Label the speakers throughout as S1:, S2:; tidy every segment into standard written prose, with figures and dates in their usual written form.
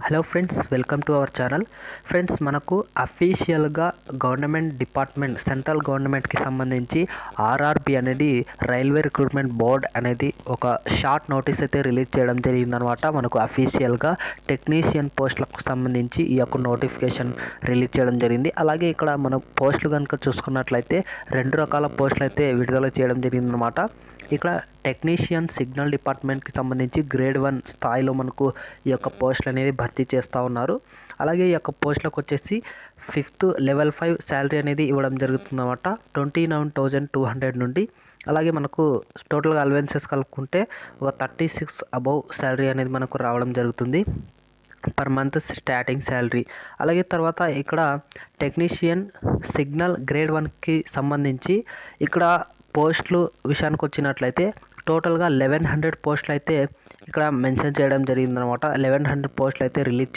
S1: Hello friends, welcome to our channel. Friends, మనకు అఫీషియల్గా government department central గవర్నమెంట్కి సంబంధించి ఆర్ఆర్బి అనేది రైల్వే రిక్రూట్మెంట్ బోర్డ్ అనేది ఒక షార్ట్ నోటీస్ అయితే రిలీజ్ చేయడం జరిగిందనమాట. మనకు అఫీషియల్గా టెక్నీషియన్ పోస్టులకు సంబంధించి ఈ యొక్క నోటిఫికేషన్ రిలీజ్ చేయడం జరిగింది. అలాగే ఇక్కడ మనం పోస్టులు కనుక చూసుకున్నట్లయితే 2 రకాల పోస్టులు అయితే విడుదల చేయడం జరిగిందనమాట. ఇక్కడ టెక్నీషియన్ సిగ్నల్ డిపార్ట్మెంట్కి సంబంధించి గ్రేడ్ 1 స్థాయిలో మనకు ఈ యొక్క పోస్టులు అనేది భర్తీ చేస్తూ ఉన్నారు. అలాగే ఈ యొక్క పోస్టులకు వచ్చేసి 5th లెవెల్ 5 శాలరీ అనేది ఇవ్వడం జరుగుతుందన్నమాట. 29,200 నుండి. అలాగే మనకు టోటల్గా అలవెన్సెస్ కలుపుకుంటే ఒక 36 అబౌవ్ శాలరీ అనేది మనకు రావడం జరుగుతుంది పర్ మంత్ స్టార్టింగ్ శాలరీ. అలాగే తర్వాత ఇక్కడ టెక్నీషియన్ సిగ్నల్ గ్రేడ్ 1కి సంబంధించి ఇక్కడ పోస్టులు విషయానికి వచ్చినట్లయితే టోటల్గా 1100 పోస్టులు అయితే ఇక్కడ మెన్షన్ చేయడం జరిగిందనమాట. 1100 పోస్టులు అయితే రిలీజ్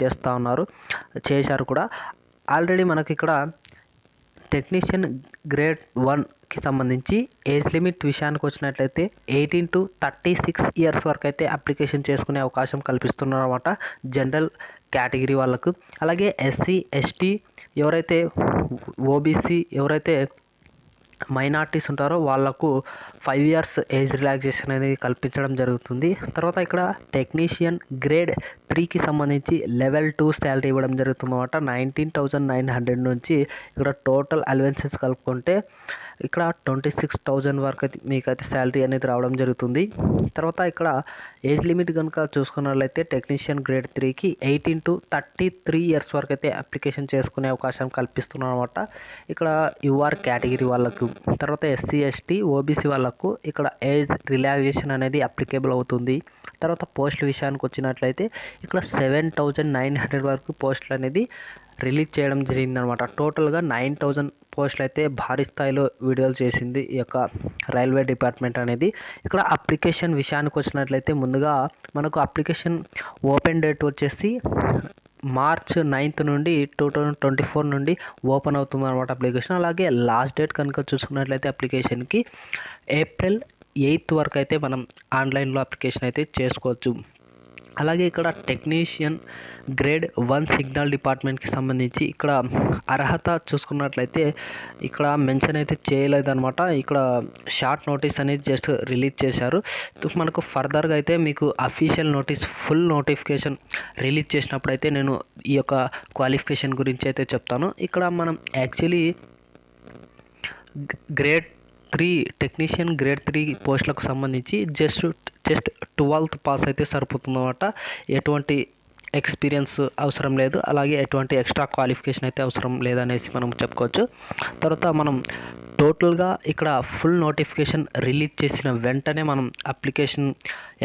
S1: చేశారు కూడా. ఆల్రెడీ మనకి ఇక్కడ టెక్నీషియన్ గ్రేడ్ 1కి సంబంధించి ఏజ్ లిమిట్ విషయానికి వచ్చినట్లయితే 18 to 36 ఇయర్స్ వరకు అయితే అప్లికేషన్ చేసుకునే అవకాశం కల్పిస్తున్నారు అనమాట జనరల్ కేటగిరీ వాళ్ళకు. అలాగే ఎస్సీ ఎస్టీ ఎవరైతే ఓబీసీ ఎవరైతే మైనార్టీస్ ఉంటారో వాళ్లకు 5 years ఏజ్ రిలాక్సేషన్ అనేది కల్పించడం జరుగుతుంది. తర్వాత ఇక్కడ టెక్నీషియన్ గ్రేడ్ 3కి సంబంధించి లెవెల్ 2 శాలరీ ఇవ్వడం జరుగుతుంది అనమాట. 19,900 నుంచి ఇక్కడ టోటల్ అలవెన్సెస్ కలుపుకుంటే ఇక్కడ 26,000 వరకు అయితే మీకైతే శాలరీ అనేది రావడం జరుగుతుంది. తర్వాత ఇక్కడ ఏజ్ లిమిట్ కనుక చూసుకున్నట్లయితే టెక్నీషియన్ గ్రేడ్ 3కి 18 to 33 ఇయర్స్ వరకు అయితే అప్లికేషన్ చేసుకునే అవకాశం కల్పిస్తున్నారు అనమాట. ఇక్కడ యూఆర్ కేటగిరీ వాళ్ళకు, తర్వాత ఎస్సీ ఎస్టీ ఓబీసీ వాళ్ళకు ఇక్కడ ఏజ్ రిలాక్సేషన్ అనేది అప్లికేబుల్ అవుతుంది. తర్వాత పోస్టుల విషయానికి వచ్చినట్లయితే ఇక్కడ 7,900 వరకు పోస్టులు అనేది రిలీజ్ చేయడం జరిగిందనమాట. టోటల్గా 9,000 పోస్టులు అయితే భారీ స్థాయిలో విడుదల చేసింది ఈ యొక్క రైల్వే డిపార్ట్మెంట్ అనేది. ఇక్కడ అప్లికేషన్ విషయానికి వచ్చినట్లయితే ముందుగా మనకు అప్లికేషన్ ఓపెన్ డేట్ వచ్చేసి March 9th నుండి 2024 నుండి ఓపెన్ అవుతుంది అనమాట అప్లికేషన్. అలాగే లాస్ట్ డేట్ కనుక చూసుకున్నట్లయితే అప్లికేషన్కి April 8th వరకు అయితే మనం ఆన్లైన్లో అప్లికేషన్ అయితే చేసుకోవచ్చు. అలాగే ఇక్కడ టెక్నీషియన్ గ్రేడ్ 1 సిగ్నల్ డిపార్ట్మెంట్కి సంబంధించి ఇక్కడ అర్హత చూసుకున్నట్లయితే ఇక్కడ మెన్షన్ అయితే చేయలేదన్నమాట. ఇక్కడ షార్ట్ నోటీస్ అనేది జస్ట్ రిలీజ్ చేశారు. మనకు ఫర్దర్గా అయితే మీకు official notice full notification release చేసినప్పుడు అయితే నేను ఈ యొక్క క్వాలిఫికేషన్ గురించి అయితే చెప్తాను. ఇక్కడ మనం యాక్చువల్లీ గ్రేడ్ 3 టెక్నీషియన్ గ్రేడ్ 3 పోస్టులకు సంబంధించి జస్ట్ 12th పాస్ అయితే సరిపోతుందన్నమాట. ఎటువంటి ఎక్స్పీరియన్స్ అవసరం లేదు, అలాగే ఎటువంటి ఎక్స్ట్రా క్వాలిఫికేషన్ అయితే అవసరం లేదనేసి మనం చెప్పుకోవచ్చు. తర్వాత మనం టోటల్గా ఇక్కడ ఫుల్ నోటిఫికేషన్ రిలీజ్ చేసిన వెంటనే మనం అప్లికేషన్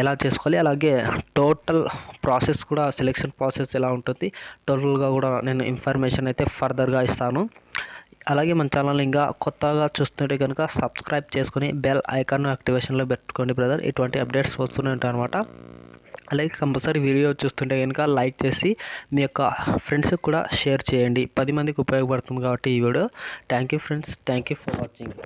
S1: ఎలా చేసుకోవాలి, అలాగే టోటల్ ప్రాసెస్ కూడా సెలెక్షన్ ప్రాసెస్ ఎలా ఉంటుంది టోటల్గా కూడా నేను ఇన్ఫర్మేషన్ అయితే ఫర్దర్గా ఇస్తాను. అలాగే మన ఛానల్ ఇంకా కొత్తగా చూస్తుంటే కనుక సబ్స్క్రైబ్ చేసుకుని బెల్ ఐకాన్ యాక్టివేషన్లో పెట్టుకోండి బ్రదర్. ఇటువంటి అప్డేట్స్ వస్తూనే ఉంటాయి అనమాట. అలాగే కంపల్సరీ వీడియో చూస్తుంటే కనుక లైక్ చేసి మీ యొక్క ఫ్రెండ్స్కి కూడా షేర్ చేయండి. 10 మందికి ఉపయోగపడుతుంది కాబట్టి ఈ video. Thank you friends, thank you for watching.